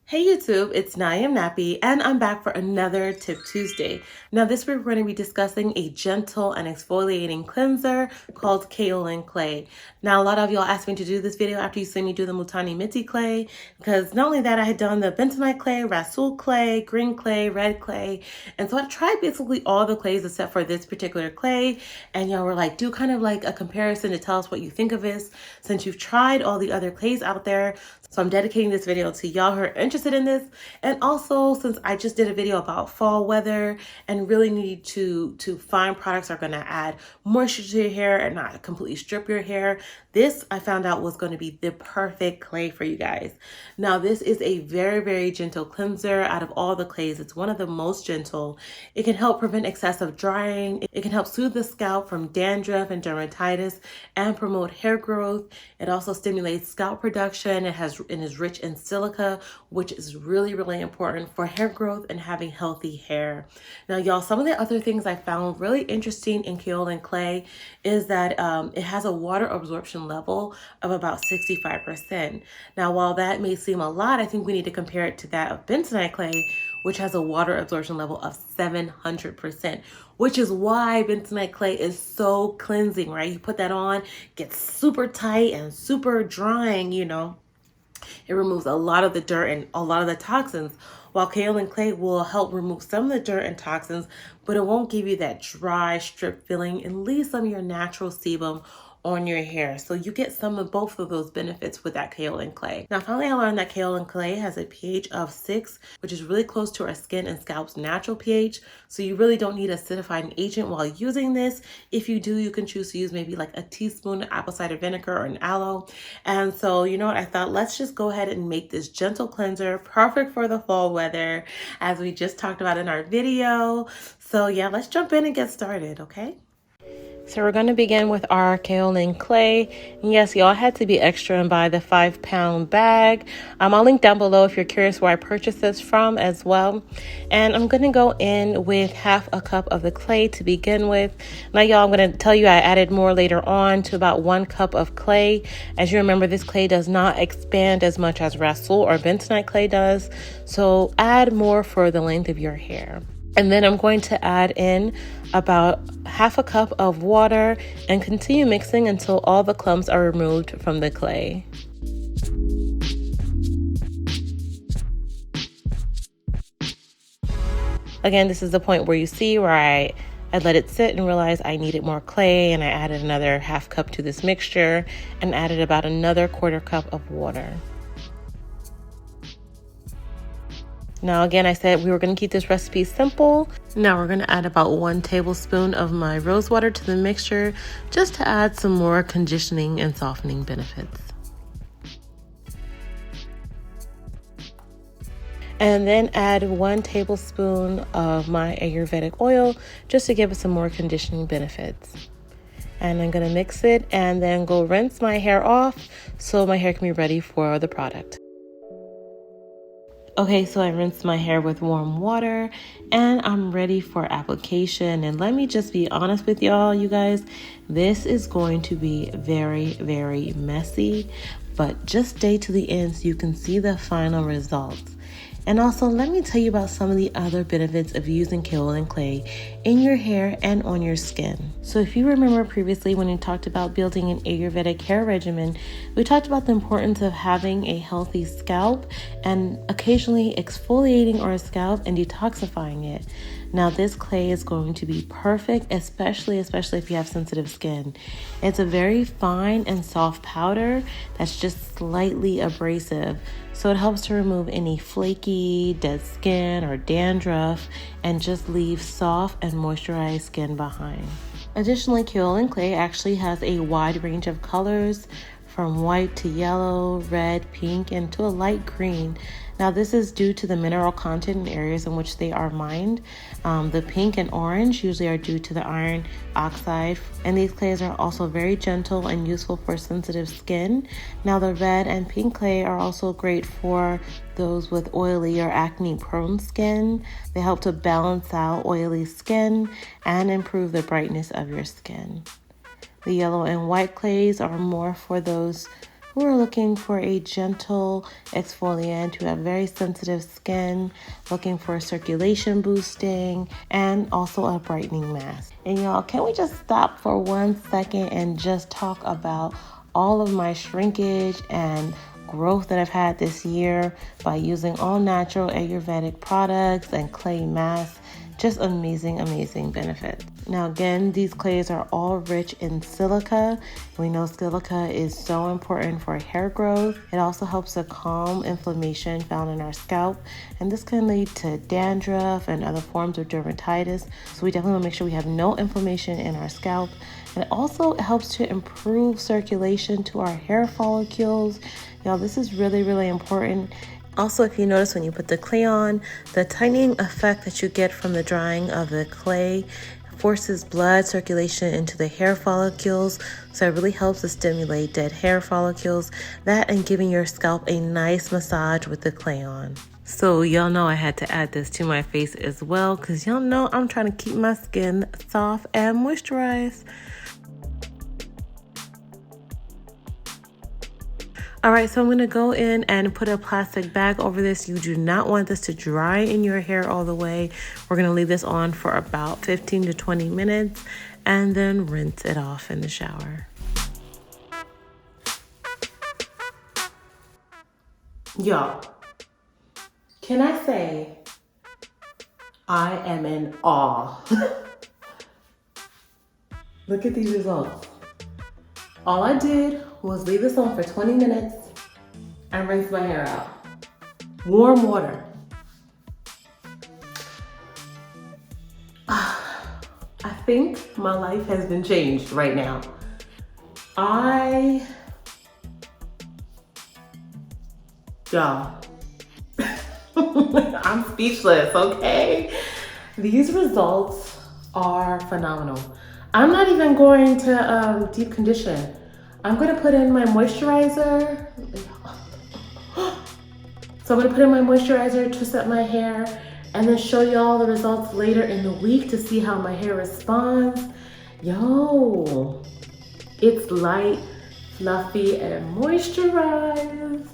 Hey YouTube, it's NowIamNappy, and I'm back for another Tip Tuesday. Now this week we're going to be discussing a gentle and exfoliating cleanser called Kaolin Clay. Now a lot of y'all asked me to do this video after you see me do the Multani Minty Clay, because not only that I had done the bentonite clay, Rasul clay, green clay, red clay, and so I tried basically all the clays except for this particular clay, and y'all were like, do kind of like a comparison to tell us what you think of this since you've tried all the other clays out there. So I'm dedicating this video to y'all who are interested in this. And also, since I just did a video about fall weather and really need to find products that are going to add moisture to your hair and not completely strip your hair, this I found out was going to be the perfect clay for you guys. Now, this is a very, very gentle cleanser. Out of all the clays, it's one of the most gentle. It can help prevent excessive drying. It can help soothe the scalp from dandruff and dermatitis and promote hair growth. It also stimulates scalp production. It is rich in silica, which is really, really important for hair growth and having healthy hair. Now, y'all, some of the other things I found really interesting in Kaolin Clay is that it has a water absorption level of about 65%. Now, while that may seem a lot, I think we need to compare it to that of bentonite clay, which has a water absorption level of 700%, which is why bentonite clay is so cleansing, right? You put that on, gets super tight and super drying, you know. It removes a lot of the dirt and a lot of the toxins, while Kaolin Clay will help remove some of the dirt and toxins, but it won't give you that dry strip feeling and leave some of your natural sebum on your hair. So you get some of both of those benefits with that Kaolin Clay. Now, finally, I learned that Kaolin Clay has a pH of 6, which is really close to our skin and scalp's natural pH. So you really don't need acidifying agent while using this. If you do, you can choose to use maybe like a teaspoon of apple cider vinegar or an aloe. And so, you know what, I thought, let's just go ahead and make this gentle cleanser perfect for the fall weather, as we just talked about in our video. So yeah, let's jump in and get started, okay? So we're going to begin with our Kaolin Clay. And yes, y'all had to be extra and buy the 5-pound bag. I'll link down below if you're curious where I purchased this from as well. And I'm going to go in with half a cup of the clay to begin with. Now, y'all, I'm going to tell you I added more later on to about 1 cup of clay. As you remember, this clay does not expand as much as Rasul or bentonite clay does. So add more for the length of your hair. And then I'm going to add in about half a cup of water and continue mixing until all the clumps are removed from the clay. Again, this is the point where you see where I let it sit and realized I needed more clay, and I added another half cup to this mixture and added about another 1/4 cup of water. Now, again, I said we were going to keep this recipe simple. Now we're going to add about 1 tablespoon of my Rosewater to the mixture just to add some more conditioning and softening benefits. And then add 1 tablespoon of my Ayurvedic oil just to give it some more conditioning benefits. And I'm going to mix it and then go rinse my hair off so my hair can be ready for the product. Okay, so I rinsed my hair with warm water and I'm ready for application. And let me just be honest with y'all, you guys, this is going to be very, very messy, but just stay to the end so you can see the final results. And also, let me tell you about some of the other benefits of using Kaolin Clay in your hair and on your skin. So if you remember previously when we talked about building an Ayurvedic hair regimen, we talked about the importance of having a healthy scalp and occasionally exfoliating our scalp and detoxifying it. Now, this clay is going to be perfect, especially if you have sensitive skin. It's a very fine and soft powder that's just slightly abrasive. So it helps to remove any flaky, dead skin or dandruff and just leave soft and moisturized skin behind. Additionally, Kaolin Clay actually has a wide range of colors from white to yellow, red, pink, and to a light green. Now, this is due to the mineral content in areas in which they are mined. The pink and orange usually are due to the iron oxide, and these clays are also very gentle and useful for sensitive skin. Now, the red and pink clay are also great for those with oily or acne-prone skin. They help to balance out oily skin and improve the brightness of your skin. The yellow and white clays are more for those who are looking for a gentle exfoliant, who have very sensitive skin, looking for circulation boosting, and also a brightening mask. And y'all, can we just stop for 1 second and just talk about all of my shrinkage and growth that I've had this year by using all natural Ayurvedic products and clay masks. Just amazing, amazing benefits. Now again, these clays are all rich in silica. We know silica is so important for hair growth. It also helps to calm inflammation found in our scalp, and this can lead to dandruff and other forms of dermatitis. So we definitely want to make sure we have no inflammation in our scalp. And it also helps to improve circulation to our hair follicles. Now this is really, really important. Also, if you notice when you put the clay on, the tightening effect that you get from the drying of the clay forces blood circulation into the hair follicles. So it really helps to stimulate dead hair follicles. That and giving your scalp a nice massage with the clay on. So y'all know I had to add this to my face as well, because y'all know I'm trying to keep my skin soft and moisturized. All right, so I'm gonna go in and put a plastic bag over this. You do not want this to dry in your hair all the way. We're gonna leave this on for about 15 to 20 minutes and then rinse it off in the shower. Y'all, can I say I am in awe? Look at these results. All I did was leave this on for 20 minutes and rinse my hair out. Warm water. I think my life has been changed right now. Y'all, I'm speechless, okay? These results are phenomenal. I'm not even going to deep condition. I'm gonna put in my moisturizer. So I'm gonna put in my moisturizer, twist up my hair, and then show you all the results later in the week to see how my hair responds. Yo, it's light, fluffy, and moisturized.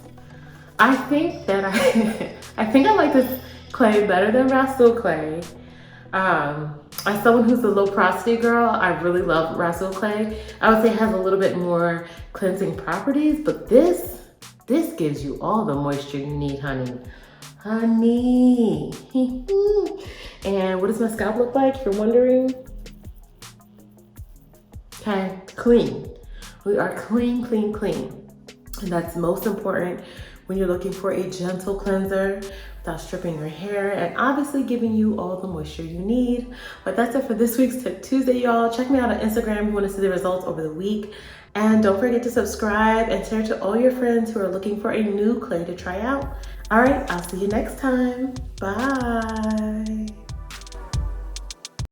I think that I like this clay better than Rasul clay. As someone who's a low porosity girl, I really love Rasul clay. I would say it has a little bit more cleansing properties, but this gives you all the moisture you need, honey. Honey. And what does my scalp look like, if you're wondering? Okay, clean. We are clean, clean, clean. And that's most important when you're looking for a gentle cleanser without stripping your hair and obviously giving you all the moisture you need. But that's it for this week's Tip Tuesday, y'all. Check me out on Instagram if you want to see the results over the week. And don't forget to subscribe and share to all your friends who are looking for a new clay to try out. All right, I'll see you next time. Bye.